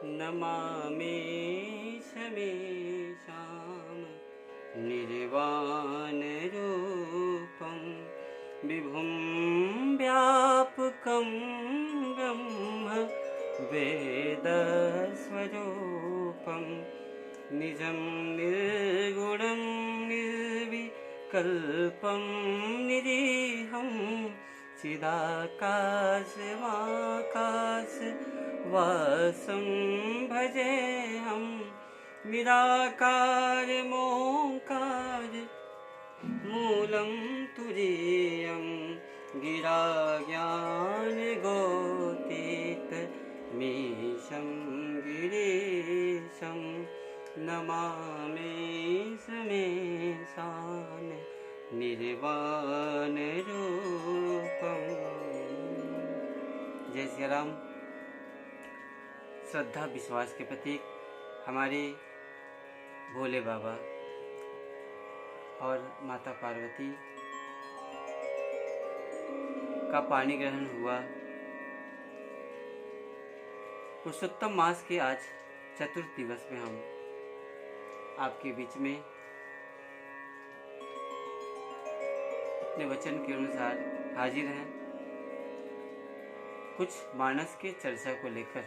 नमामि शमेशां निर्वाणरूपं विभुं व्यापकं ब्रह्म वेदस्वरूपं निजं निर्गुणं निर्विकल्पं निरीहं चिदाकाशमाकाशवासं भजेऽहं निराकारमोङ्कार मूलं तुरीयं गिराज्ञानगोतीतमीशं गिरीशं नमामि समेशान निर्वाणरूपम्। जय श्री राम। श्रद्धा विश्वास के प्रतीक हमारे भोले बाबा और माता पार्वती का पानी ग्रहण हुआ। पुरुषोत्तम मास के आज चतुर्थ दिवस में हम आपके बीच में अपने वचन के अनुसार हाजिर हैं, कुछ मानस के चर्चा को लेकर।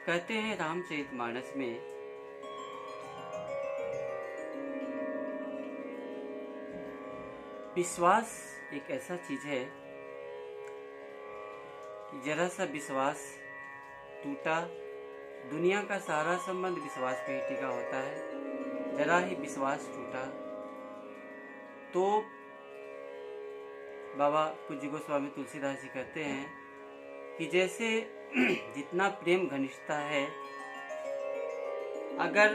कहते हैं रामचरितमानस में विश्वास एक ऐसा चीज है कि जरा सा विश्वास टूटा, दुनिया का सारा संबंध विश्वास पे ही टिका होता है। जरा ही विश्वास टूटा तो बाबा पूज्य गोस्वामी तुलसीदास जी कहते हैं कि जैसे जितना प्रेम घनिष्ठता है, अगर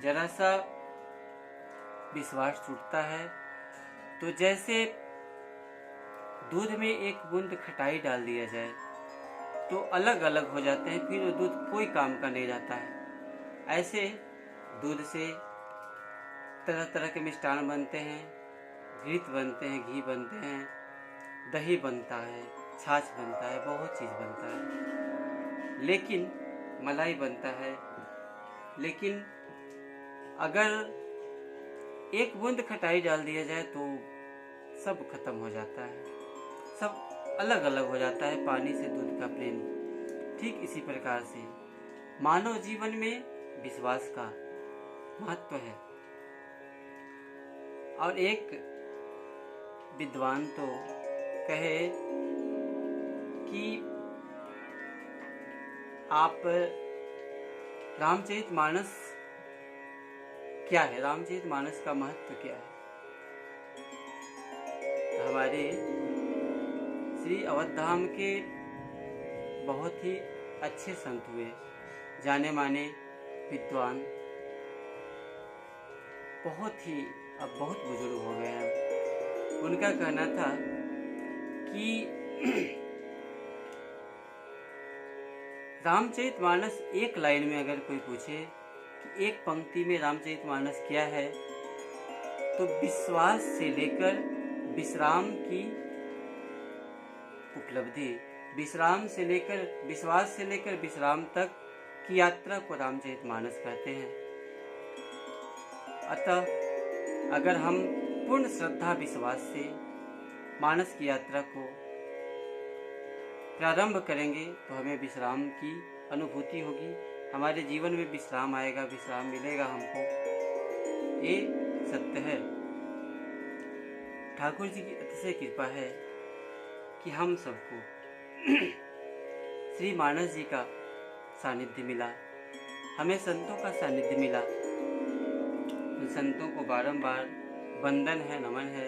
जरा सा विश्वास टूटता है तो जैसे दूध में एक बूंद खटाई डाल दिया जाए तो अलग अलग हो जाते हैं, फिर वो दूध कोई काम का नहीं रहता है। ऐसे दूध से तरह तरह के मिष्ठान बनते हैं, घृत बनते हैं, घी बनते हैं, दही बनता है, छाछ बनता है, बहुत चीज़ बनता है, लेकिन मलाई बनता है। लेकिन अगर एक बूंद खटाई डाल दिया जाए तो सब खत्म हो जाता है, सब अलग अलग हो जाता है। पानी से दूध का प्रेम, ठीक इसी प्रकार से मानव जीवन में विश्वास का महत्व है। और एक विद्वान तो कहे कि आप रामचरितमानस क्या है, रामचरितमानस का महत्व क्या है। हमारे श्री अवधधाम के बहुत ही अच्छे संत हुए, जाने माने विद्वान, बहुत बुजुर्ग हो गए हैं। उनका कहना था कि रामचरितमानस एक लाइन में अगर कोई पूछे कि एक पंक्ति में रामचरितमानस क्या है, तो विश्वास से लेकर विश्राम की उपलब्धि, विश्वास से लेकर विश्राम तक की यात्रा को रामचरितमानस कहते हैं। अतः अगर हम पूर्ण श्रद्धा विश्वास से मानस की यात्रा को प्रारंभ करेंगे तो हमें विश्राम की अनुभूति होगी, हमारे जीवन में विश्राम आएगा, विश्राम मिलेगा हमको। ये सत्य है। ठाकुर जी की अतिशय कृपा है कि हम सबको श्री मानस जी का सानिध्य मिला, हमें संतों का सानिध्य मिला। उन संतों को बारंबार वंदन है, नमन है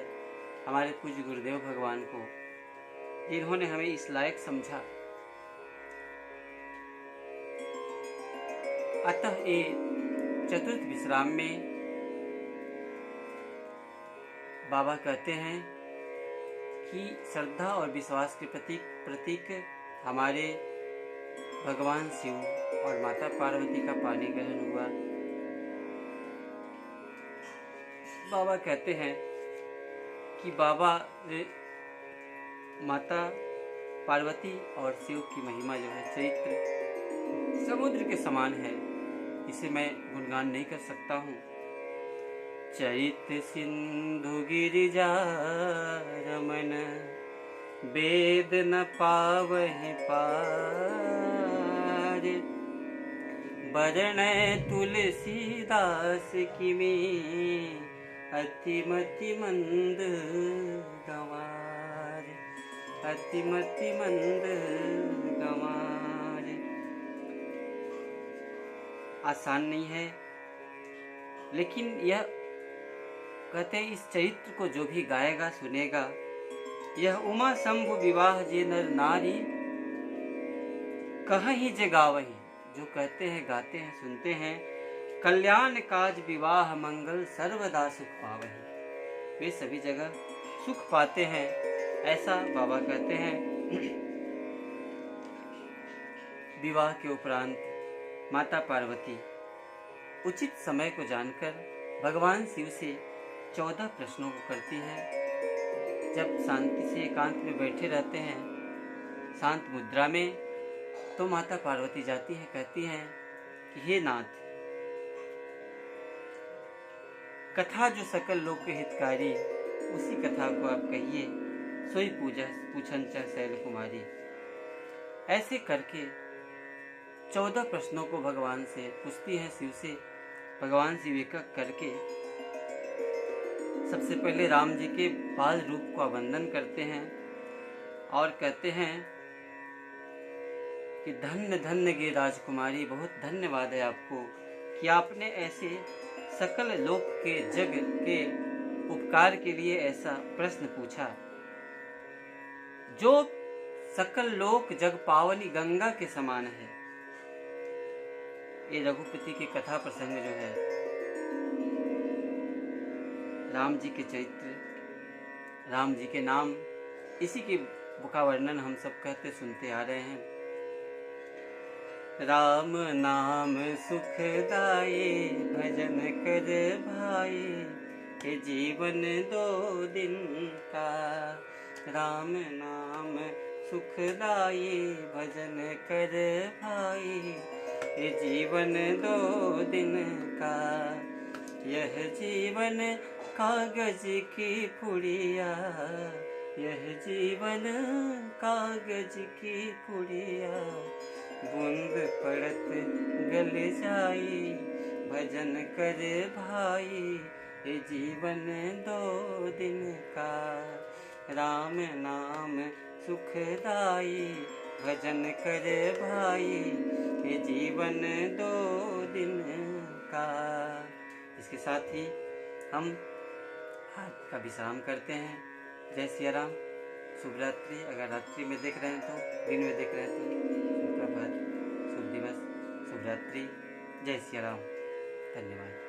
हमारे पूज्य गुरुदेव भगवान को, जिन्होंने हमें इस लायक समझा। अतः ये चतुर्थ विश्राम में बाबा कहते हैं कि श्रद्धा और विश्वास के प्रतीक हमारे भगवान शिव और माता पार्वती का पानी ग्रहण हुआ। बाबा कहते हैं कि बाबा माता पार्वती और शिव की महिमा जो है, चरित्र समुद्र के समान है, इसे मैं गुणगान नहीं कर सकता हूँ। चरित सिंधु गिरिजा रमन, वेद न पावहि पार। बरनय तुलसीदास किमी, अतिमति मंद गंवार। अतिमति मंद गंवार। आसान नहीं है, लेकिन यह कहते हैं इस चरित्र को जो भी गाएगा सुनेगा, यह उमा शंभु विवाह जे नर नारी, कहीं जे गावही। जो कहते हैं, गाते हैं, सुनते हैं, कल्याण काज विवाह मंगल सर्वदा सुख पावही, वे सभी जगह सुख पाते हैं, ऐसा बाबा कहते हैं। विवाह के उपरांत माता पार्वती उचित समय को जानकर भगवान शिव से 14 प्रश्नों को करती हैं। जब शांति से एकांत में बैठे रहते हैं, शांत मुद्रा में, तो माता पार्वती जाती हैं, कहती हैं कि हे नाथ, कथा जो सकल लोक के हितकारी, उसी कथा को आप कहिए, सोई पूछन च शैल कुमारी। ऐसे करके 14 प्रश्नों को भगवान से पूछती हैं शिव से। भगवान शिव एक करके सबसे पहले राम जी के बाल रूप को वंदन करते हैं और कहते हैं कि धन्य धन्य गे राजकुमारी, बहुत धन्यवाद है आपको कि आपने ऐसे सकल लोक के जग के उपकार के लिए ऐसा प्रश्न पूछा। जो सकल लोक जग पावनी गंगा के समान है। ये रघुपति की कथा प्रसंग जो है, राम जी के चरित्र, राम जी के नाम, इसी की का वर्णन हम सब कहते सुनते आ रहे हैं। राम नाम सुखदाई, भजन कर भाई, के जीवन 2 दिन का। राम नाम सुखदाई, भजन कर भाई, के जीवन 2 दिन का। यह जीवन कागज की पुड़िया, यह जीवन कागज की पुड़िया, बूंद पड़त गल जाई, भजन कर भाई, ये जीवन 2 दिन का। राम नाम सुखदाई, भजन कर भाई, ये जीवन 2 दिन का। इसके साथ ही हम आज का विश्राम करते हैं। जय सिया राम, शुभ रात्रि। अगर रात्रि में देख रहे हैं तो, दिन में देख रहे हैं तो शुभ प्रभात, शुभ दिवस, शुभ रात्रि। जय सिया राम, धन्यवाद।